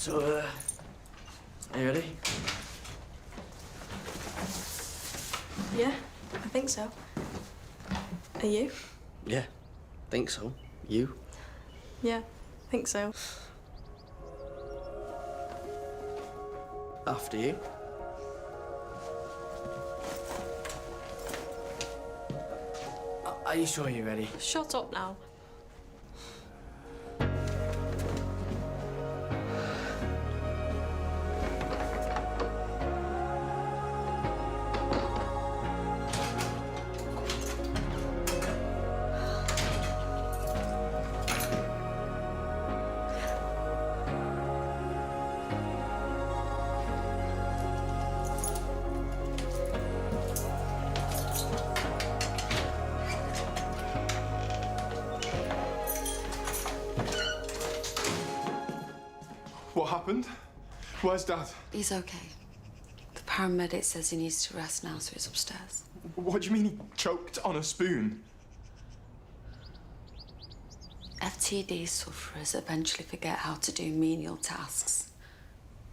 So, are you ready? Yeah, I think so. Are you? Yeah, think so. You? Yeah, I think so. After you. Are you sure you're ready? Shut up now. What happened? Where's Dad? He's okay. The paramedic says he needs to rest now, so he's upstairs. What do you mean he choked on a spoon? FTD sufferers eventually forget how to do menial tasks.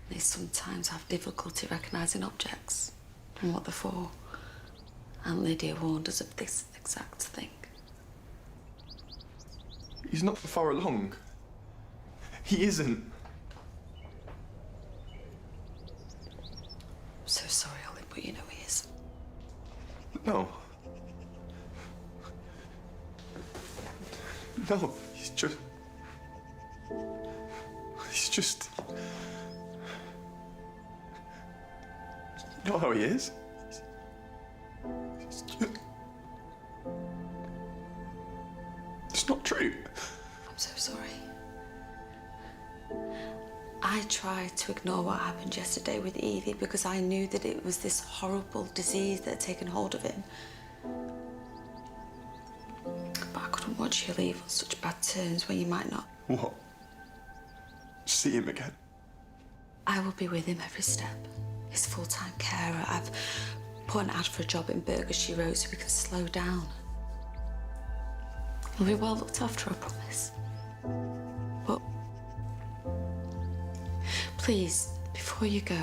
They sometimes have difficulty recognising objects and what they're for. Aunt Lydia warned us of this exact thing. He's not far along. He isn't. I'm so sorry, Ollie, but you know he is. No. No, he's just... You know how he is? It's not true. I'm so sorry. I tried to ignore what happened yesterday with Evie because I knew that it was this horrible disease that had taken hold of him. But I couldn't watch you leave on such bad terms when you might not. What? See him again? I will be with him every step. His full-time carer. I've put an ad for a job in Burgers She Wrote so we can slow down. He'll be well looked after, I promise. But please, before you go,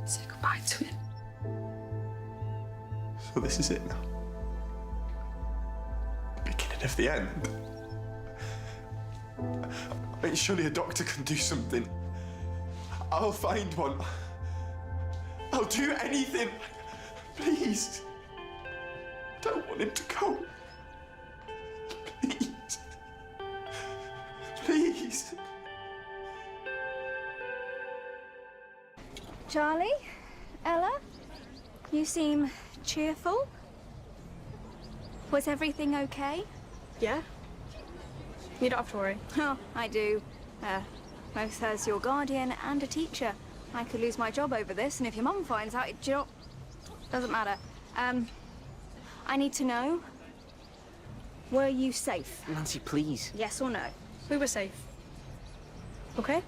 say goodbye to him. So this is it now? Beginning of the end? I mean, surely a doctor can do something. I'll find one. I'll do anything. Please. I don't want him to go. Please. Please. Charlie? Ella? You seem cheerful. Was everything okay? Yeah? You don't have to worry. Oh, I do. Both as your guardian and a teacher. I could lose my job over this, and if your mum finds out, do you know... Doesn't matter. I need to know, were you safe? Nancy, please. Yes or no? We were safe. Okay?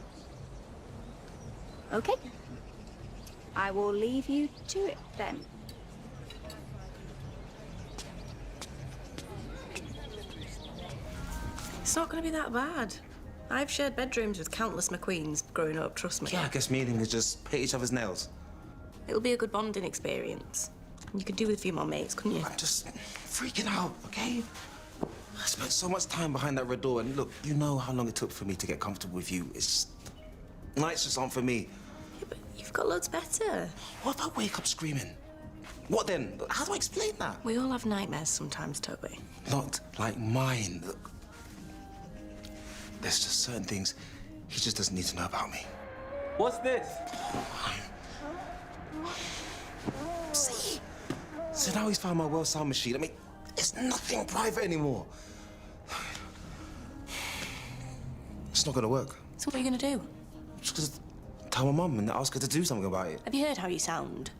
Okay. I will leave you to it then. It's not going to be that bad. I've shared bedrooms with countless McQueens growing up, trust me. Yeah, I guess me and him could just paint each other's nails. It'll be a good bonding experience. You could do with a few more mates, couldn't you? I'm just freaking out, okay? I spent so much time behind that red door, and look, you know how long it took for me to get comfortable with you. It's just... nights just aren't for me. Yeah, but you've got loads better. What if I wake up screaming? What then? How do I explain that? We all have nightmares sometimes, don't we? Not like mine. Look, there's just certain things he just doesn't need to know about me. What's this? See? So now he's found my well sound machine. I mean, it's nothing private anymore. It's not gonna work. So what are you going to do? Just gonna tell my mum and ask her to do something about it. Have you heard how you sound?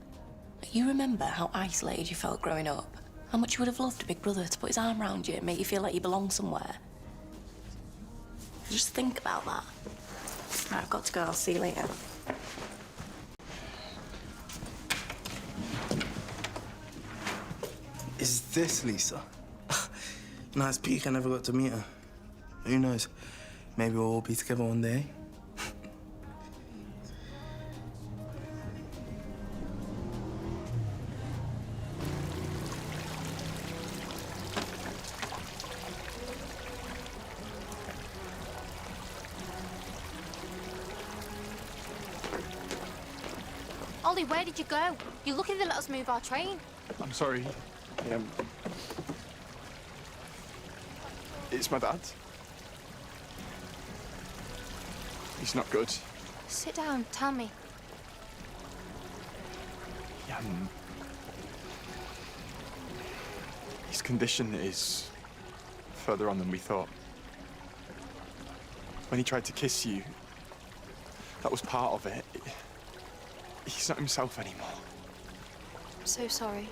You remember how isolated you felt growing up? How much you would have loved a big brother to put his arm around you and make you feel like you belong somewhere? Just think about that. Right, I've got to go. I'll see you later. Is this Lisa? Nice peek, I never got to meet her. Who knows? Maybe we'll all be together one day. Ollie, where did you go? You're lucky they let us move our train. I'm sorry. It's my dad. He's not good. Sit down, tell me. His condition is further on than we thought. When he tried to kiss you, that was part of it. He's not himself anymore. I'm so sorry.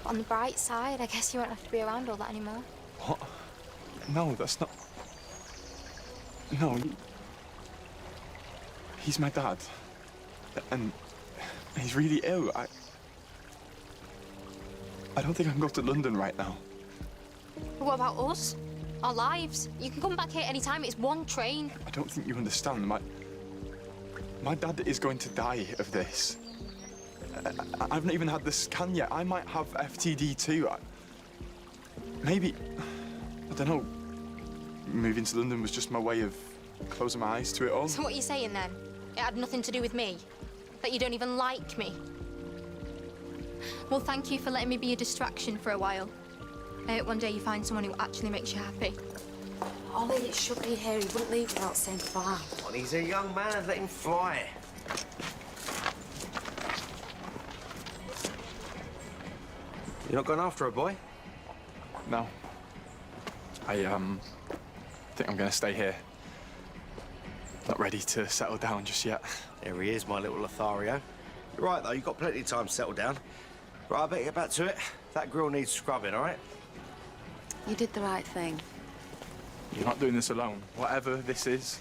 But on the bright side, I guess you won't have to be around all that anymore. What? No, that's not... No. He's my dad. And he's really ill. I don't think I can go to London right now. But what about us? Our lives? You can come back here any time. It's one train. I don't think you understand. My dad is going to die of this. I've not even had the scan yet. I might have FTD too. Maybe, I don't know, moving to London was just my way of closing my eyes to it all. So what are you saying then? It had nothing to do with me? That you don't even like me? Well, thank you for letting me be a distraction for a while. I hope one day you find someone who actually makes you happy. Ollie, it should be here. He wouldn't leave without saying goodbye. Well, he's a young man. Let him fly. You're not going after a boy? No. I think I'm going to stay here. Not ready to settle down just yet. There he is, my little Lothario. You're right, though. You've got plenty of time to settle down. Right, I better get back to it. That grill needs scrubbing, all right? You did the right thing. You're not doing this alone. Whatever this is,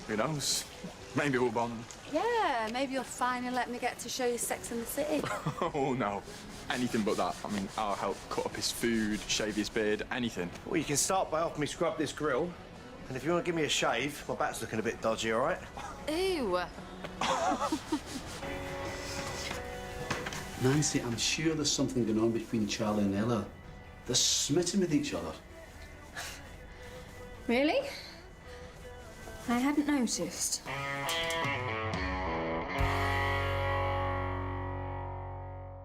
who knows? Maybe we'll bond. Yeah, maybe you'll finally let me get to show you Sex in the City. Oh, no. Anything but that. I mean, I'll help cut up his food, shave his beard, anything. Well, you can start by helping me scrub this grill. And if you want to give me a shave, my back's looking a bit dodgy, all right? Ew. Nancy, I'm sure there's something going on between Charlie and Ella. They're smitten with each other. Really? I hadn't noticed.